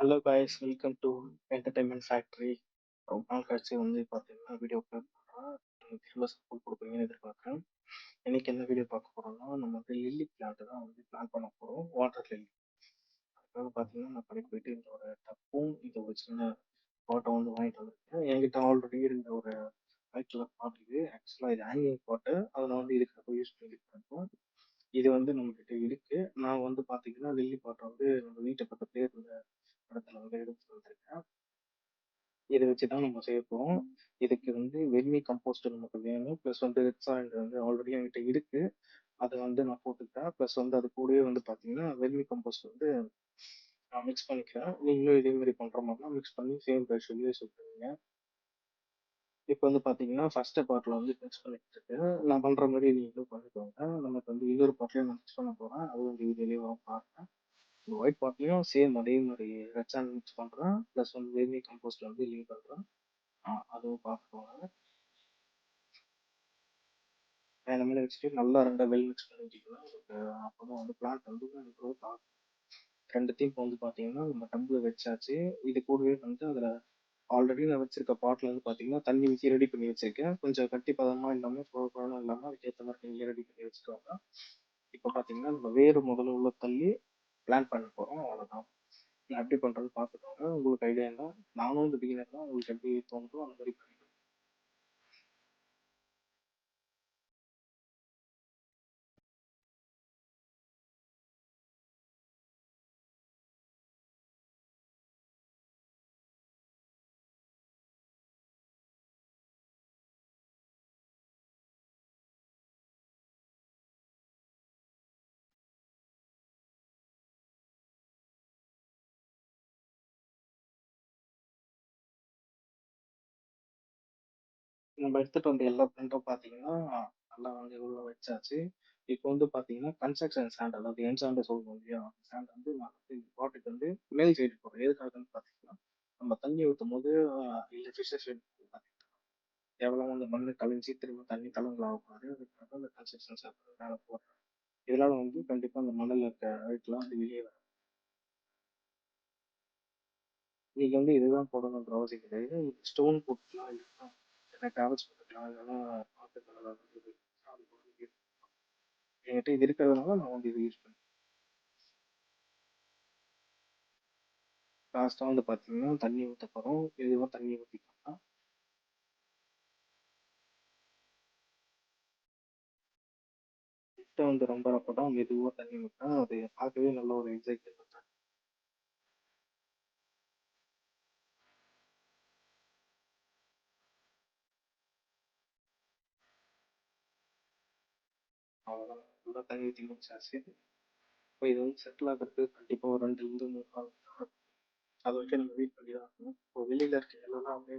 Hello guys, welcome to entertainment factory. ரொம்ப நாள் கழிச்சு வந்து பார்த்தீங்கன்னா வீடியோ ரொம்ப சப்போர்ட் கொடுப்பீங்கன்னு எதிர்பார்க்குறேன். இன்னைக்கு என்ன வீடியோ பார்க்க போறோம்னா, நம்ம வந்து லில்லி பிளான்ட் தான் வந்து பிளான் பண்ண போகிறோம். Water lily. அதுக்காக பார்த்தீங்கன்னா நான் கடைக்கு போயிட்டு இந்த ஒரு டப்பும் இந்த ஒரு சின்ன பாட்டும் வந்து வாங்கிட்டு வந்திருக்கேன். என்கிட்ட ஆல்ரெடி இருந்த ஒரு ஒயிட் கலர் பாட் இது. ஆக்சுவலாக இது ஹேங்கிங் பாட்டு. அதை நான் வந்து இதுக்காக யூஸ் பண்ணிட்டு இருக்கோம். இது வந்து நம்மகிட்ட இருக்கு. நான் வந்து பார்த்தீங்கன்னா லில்லி பாட்டை வந்து நம்ம வீட்டை பக்கத்துலேயே இருந்த இடத்துல வந்து எடுத்து வந்திருக்கேன். இத வச்சு தான் நம்ம செய்ய போறோம். இதுக்கு வந்து வெர்மி கம்போஸ்ட் நமக்கு வேணும். பிளஸ் வந்து ரெட் சாயில் வந்து ஆல்ரெடி என்கிட்ட இருக்கு. அத வந்து நான் போட்டுக்கிறேன். பிளஸ் வந்து அது கூடயே வந்து பார்த்தீங்கன்னா, வெர்மி கம்போஸ்ட் வந்து நான் மிக்ஸ் பண்ணிக்கிறேன். நீங்களும் இதே மாரி பண்ற மாரினா மிக்ஸ் பண்ணி சேம் ரேஷியோலயே சொல்றீங்க. இப்ப வந்து பார்த்தீங்கன்னா, ஃபர்ஸ்ட் பார்ட்ல வந்து மிக்ஸ் பண்ணிட்டு இருக்கேன். நான் பண்ற மாரி நீங்களும் பண்ணிக்கோங்க. நமக்கு வந்து இன்னொரு பார்ட்லயும் நான் மிக்ஸ் பண்ண போறேன். அதுவும் இந்த வீடியோலயே வரும் பாருங்க. இந்த ஒயிட் பார்ட்லயும் சேம் அதே மாரி ரெட் சாண்ட் மிக்ஸ் பண்றேன். பிளஸ் வந்து வெர்மி கம்போஸ்ட் வந்து லீவ் பண்றேன். அதுவும் பார்த்துக்கோங்க. இந்த மாதிரி வச்சுட்டு நல்லா ரெண்டா வெல் மிக்ஸ் பண்ணி வச்சுக்கலாம். அதுக்கு அப்பதான் வந்து பிளான்ட் வந்து growth ஆகும். ரெண்டுத்தையும் இப்போ வந்து பார்த்தீங்கன்னா நம்ம டம்பில் வச்சாச்சு. இது கூடவே வந்து அதில் ஆல்ரெடி நான் வச்சிருக்க பாட்டில் வந்து பார்த்தீங்கன்னா தண்ணி ஊற்றி ரெடி பண்ணி வச்சிருக்கேன். கொஞ்சம் கட்டி பதமாக இல்லாமல் குழப்பம் இல்லாமல் அதுக்கேற்ற மாதிரி நீங்களே ரெடி பண்ணி வச்சுக்கோங்க. இப்போ பார்த்தீங்கன்னா நம்ம வேறு முதல்ல உள்ள தள்ளி பிளான் பண்ண போகிறோம். அவ்வளோதான். நான் எப்படி பண்ணுறது பார்த்துக்கோங்க. உங்களுக்கு ஐடியா இருந்தா நானும் இந்த பிகினர் தான். உங்களுக்கு எப்படி தோணுதோ அந்த மாதிரி பண்ணிக்கோங்க. நம்ம எடுத்துட்டு வந்த எல்லா பிரிண்டும் பார்த்தீங்கன்னா, நல்லா வந்து உள்ள வச்சாச்சு. இப்போ வந்து பார்த்தீங்கன்னா, கன்ஸ்ட்ரக்ஷன் சாண்ட் அதாவது எம்சாண்ட் சொல்லுவோம் இல்லையா? சாண்ட் வந்து நான் வந்து இந்த பாட்டுக்கு வந்து மேல் சைடு போடுறேன். எதுக்காகன்னு பார்த்தீங்கன்னா, நம்ம தண்ணி ஊத்தும்போது இல்ல ஃபிஷஸ் தேவையில்லாம அந்த மண்ணு கலைஞ்சு திரும்ப தண்ணி கலங்கல் ஆகக்கூடாது. அதுக்காக அந்த கன்ஸ்ட்ரக்ஷன் சாண்ட் மேல போடுறேன். இதனால வந்து கண்டிப்பா அந்த மண்ணுல இருக்க அழுக்கெல்லாம் வந்து வெளியே வரும். நீங்க வந்து இதுதான் போடணுன்ற அவசியம் கிடையாது. ஸ்டோன் போட்டுக்கலாம், இல்லைன்னா கிராவல்ஸ் போட்டுக்கலாம், இல்லைன்னா ஆட்டுக்கல்ல வந்து சாணி போட்டு என்கிட்ட இது இருக்கிறதுனால நான் வந்து இது யூஸ் பண்ணேன். லாஸ்ட்டாக வந்து பார்த்தீங்கன்னா தண்ணி ஊற்ற போகிறோம். இதுவாக தண்ணி ஊற்றிக்கலாம். கிட்ட வந்து ரொம்ப அப்போ தான் மெதுவாக தண்ணி ஊற்றா அது பார்க்கவே நல்ல ஒரு எக்ஸைட். அவ்வளோதான் ஃபுல்லாக தண்ணி ஊற்றி முடிச்சாச்சு. இப்போ இது வந்து செட்டில் ஆகிறதுக்கு கண்டிப்பாக ஒரு 2 3 நாள் அது வரைக்கும் நம்ம வெயிட் பண்ணி தான் ஆகணும். இப்போ வெளியில் இருக்க எல்லாம் அப்படியே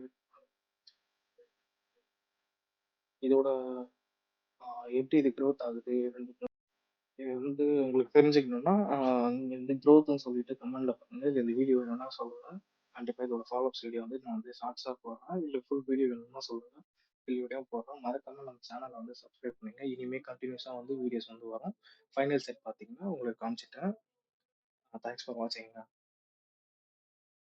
இதோட எப்படி இது க்ரோத் ஆகுது இது வந்து உங்களுக்கு தெரிஞ்சுக்கணும்னா நீங்கள் இந்த க்ரோத்னு சொல்லிட்டு கமெண்ட்ல பண்ணுங்க. இல்லை இந்த வீடியோ வேணும்னா சொல்லுங்கள். கண்டிப்பாக இதோட ஃபாலோஅப்ஸ் வீடியோ வந்து நான் வந்து ஷார்ட்ஸாக போடுறேன். இல்லை ஃபுல் வீடியோ வேணும்னா சொல்லுங்கள். ஃபுல் வீடியோ போடுறோம். மறக்காம நம்ம சேனலை வந்து சப்ஸ்கிரைப் பண்ணுங்க. இனிமேல் கண்டினியூஸாக வந்து வீடியோஸ் வந்து வரும். ஃபைனல் செட் பார்த்தீங்கன்னா உங்களுக்கு காமிச்சிட்டேன். Thanks for வாட்சிங்க.